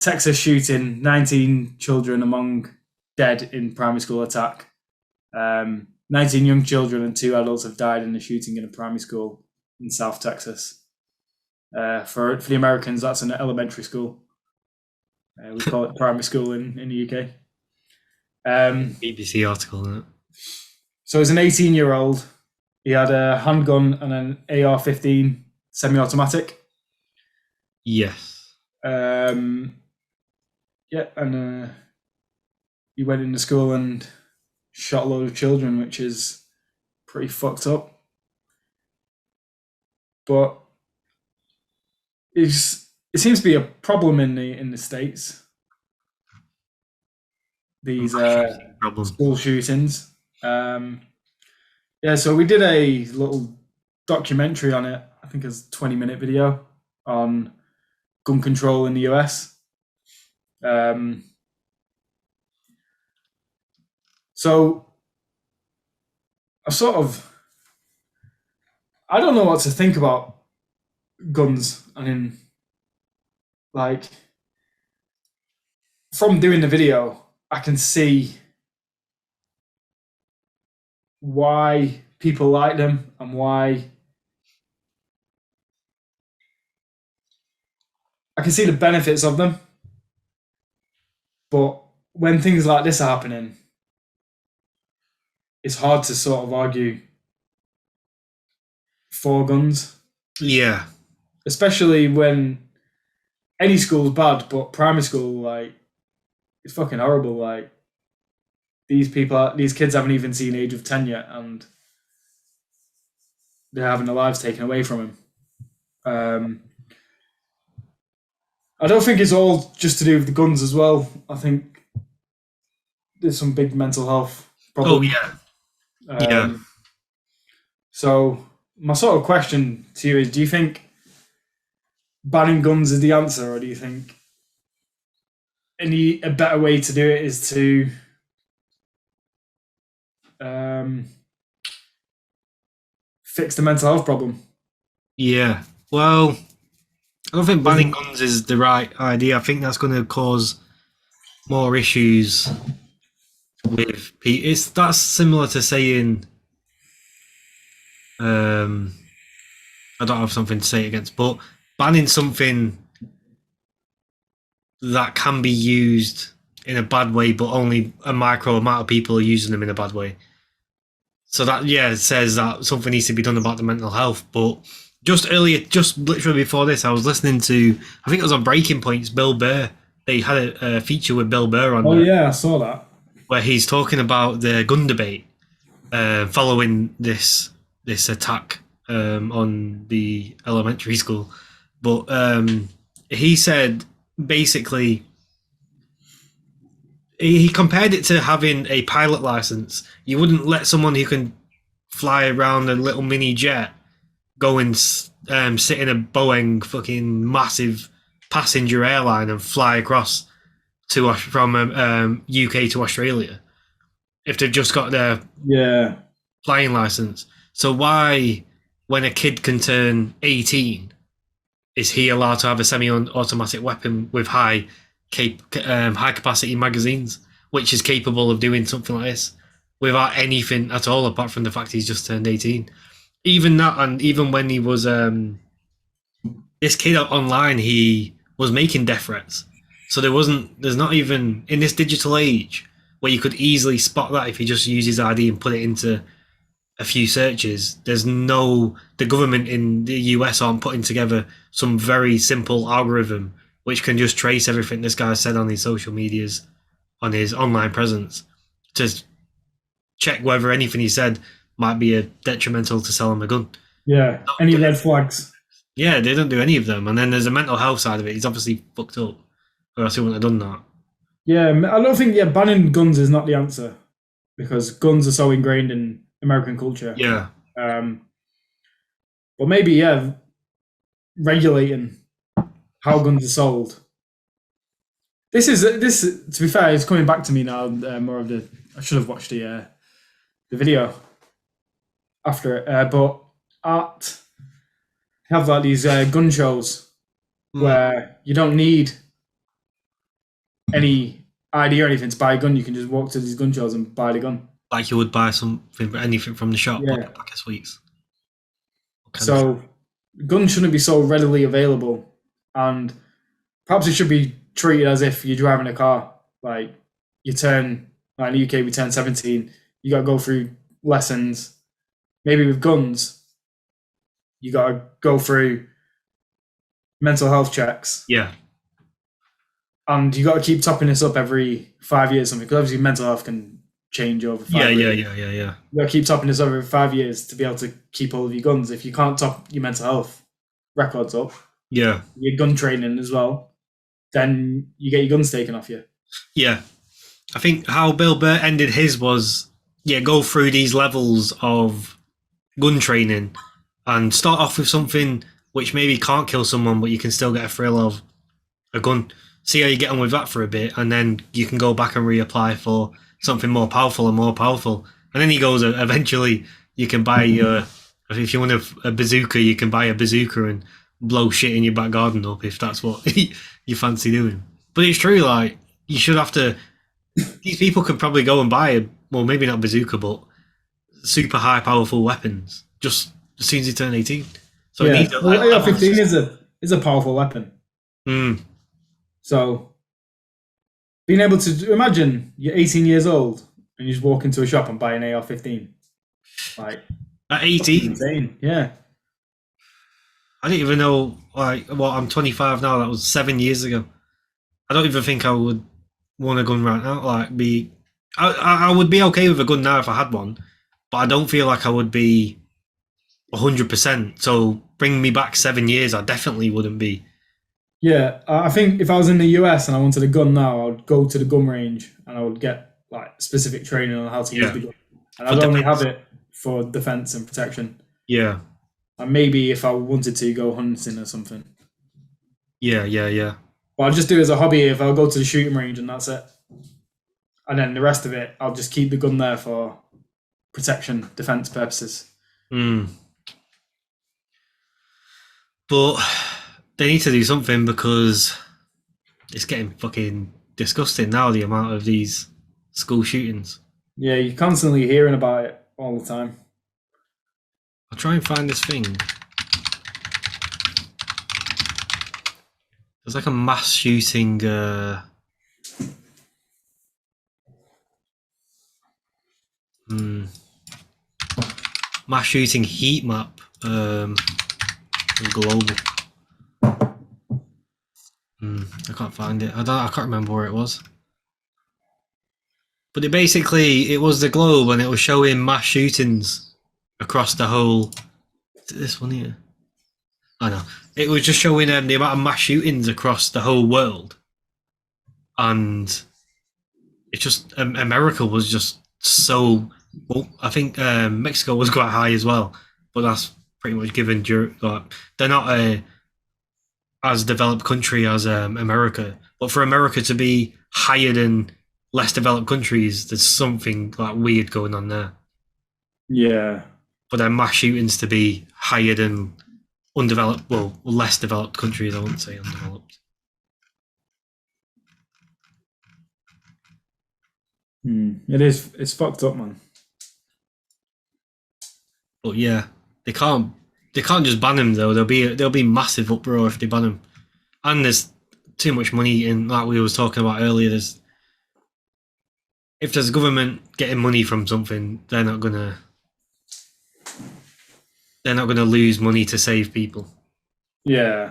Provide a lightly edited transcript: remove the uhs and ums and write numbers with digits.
Texas shooting, 19 children among dead in primary school attack. 19 young children and 2 adults have died in a shooting in a primary school in South Texas. For the Americans, that's an elementary school. We call it primary school in the UK. BBC article, isn't it? So he's an 18-year-old. He had a handgun and an AR-15 semi-automatic. Yes. And he went into school and shot a load of children, which is pretty fucked up. But it seems to be a problem in the States. These school shootings. So we did a little documentary on it. I think it's a 20-minute video on gun control in the US. So I don't know what to think about guns. I mean, like, from doing the video, I can see why people like them and why I can see the benefits of them. But when things like this are happening, it's hard to sort of argue for guns. Yeah. Especially when any school's bad, but primary school, like, it's fucking horrible. Like, these kids haven't even seen age of 10 yet, and they're having their lives taken away from them. I don't think it's all just to do with the guns as well. I think there's some big mental health problems. Oh, yeah. So my sort of question to you is, do you think banning guns is the answer, or do you think a better way to do it is to fix the mental health problem? Yeah. Well, I don't think banning guns is the right idea. I think that's going to cause more issues with people. That's similar to saying, I don't have something to say against, but banning something that can be used in a bad way, but only a micro amount of people are using them in a bad way. So that, it says that something needs to be done about the mental health. But just literally before this, I was listening to, I think it was on Breaking Point's Bill Burr. They had a feature with Bill Burr on. Oh, yeah, I saw that. Where he's talking about the gun debate following this attack on the elementary school. But he said, basically, he compared it to having a pilot license. You wouldn't let someone who can fly around a little mini jet go and sit in a Boeing fucking massive passenger airline and fly across from UK to Australia if they've just got their flying license. So why, when a kid can turn 18, is he allowed to have a semi-automatic weapon with high capacity magazines, which is capable of doing something like this without anything at all apart from the fact he's just turned 18? Even that, and even when he was this kid online, he was making death threats. So there's not even, in this digital age where you could easily spot that if you just use his ID and put it into a few searches, the government in the US aren't putting together some very simple algorithm which can just trace everything this guy said on his social medias, on his online presence, to check whether anything he said might be detrimental to sell him a gun. Yeah, any red flags. Yeah, they don't do any of them. And then there's a mental health side of it. He's obviously fucked up, or else he wouldn't have done that. Yeah, I don't think banning guns is not the answer, because guns are so ingrained in American culture. Yeah. But maybe, regulating how guns are sold. This, to be fair, is coming back to me now. More of the, I should have watched the video after it. But have like these gun shows where you don't need any ID or anything to buy a gun. You can just walk to these gun shows and buy the gun. Like you would buy anything from the shop, like Yeah. a pack of sweets. So guns shouldn't be so readily available, and perhaps it should be treated as if you're driving a car. Like you turn, like in the UK, we turn 17. You got to go through lessons. Maybe with guns, you got to go through mental health checks. Yeah. And you got to keep topping this up every 5 years, something. Because obviously, mental health can change over 5 years. Yeah. You got to keep topping this up every 5 years to be able to keep all of your guns. If you can't top your mental health records up, Yeah. your gun training as well, then you get your guns taken off you. Yeah. I think how Bill Burr ended his was, go through these levels of gun training and start off with something which maybe can't kill someone, but you can still get a thrill of a gun. See how you get on with that for a bit, and then you can go back and reapply for something more powerful and more powerful. And then he goes, eventually you can buy if you want a bazooka, you can buy a bazooka and blow shit in your back garden up if that's what you fancy doing. But it's true, like, you should have to, these people could probably go and buy well, maybe not bazooka, but super high powerful weapons just as soon as you turn 18. So yeah. it needs AR-15 is a powerful weapon. So being able to imagine you're 18 years old and you just walk into a shop and buy an AR-15, like at 18, insane. Yeah. I didn't even know. Like, well, I'm 25 now. That was 7 years ago. I don't even think I would want a gun right now. Like, I would be okay with a gun now if I had one, but I don't feel like I would be 100%. So bring me back 7 years, I definitely wouldn't be. Yeah, I think if I was in the US and I wanted a gun now, I would go to the gun range and I would get like specific training on how to use the gun, and I'd only have it for defense and protection. Yeah. And maybe if I wanted to go hunting or something. Yeah. But I'll just do it as a hobby if I'll go to the shooting range and that's it. And then the rest of it, I'll just keep the gun there for protection, defense purposes. But they need to do something because it's getting fucking disgusting now, the amount of these school shootings. Yeah, you're constantly hearing about it all the time. I'll try and find this thing. There's like a mass shooting mass shooting heat map global. I can't find it. I can't remember where it was. But it was the globe and it was showing mass shootings across the whole. Is it this one here? I know. It was just showing the amount of mass shootings across the whole world. And it's just, America was just so, well, I think Mexico was quite high as well, but that's pretty much given, like, they're not a as developed country as America, but for America to be higher than less developed countries, there's something like weird going on there. Yeah. For their mass shootings to be higher than undeveloped, well, less developed countries, I wouldn't say undeveloped. It's fucked up, man. But yeah, they can't just ban them though. There'll be massive uproar if they ban them, and there's too much money in, like we was talking about earlier. If there's a government getting money from something, they're not gonna lose money to save people. Yeah.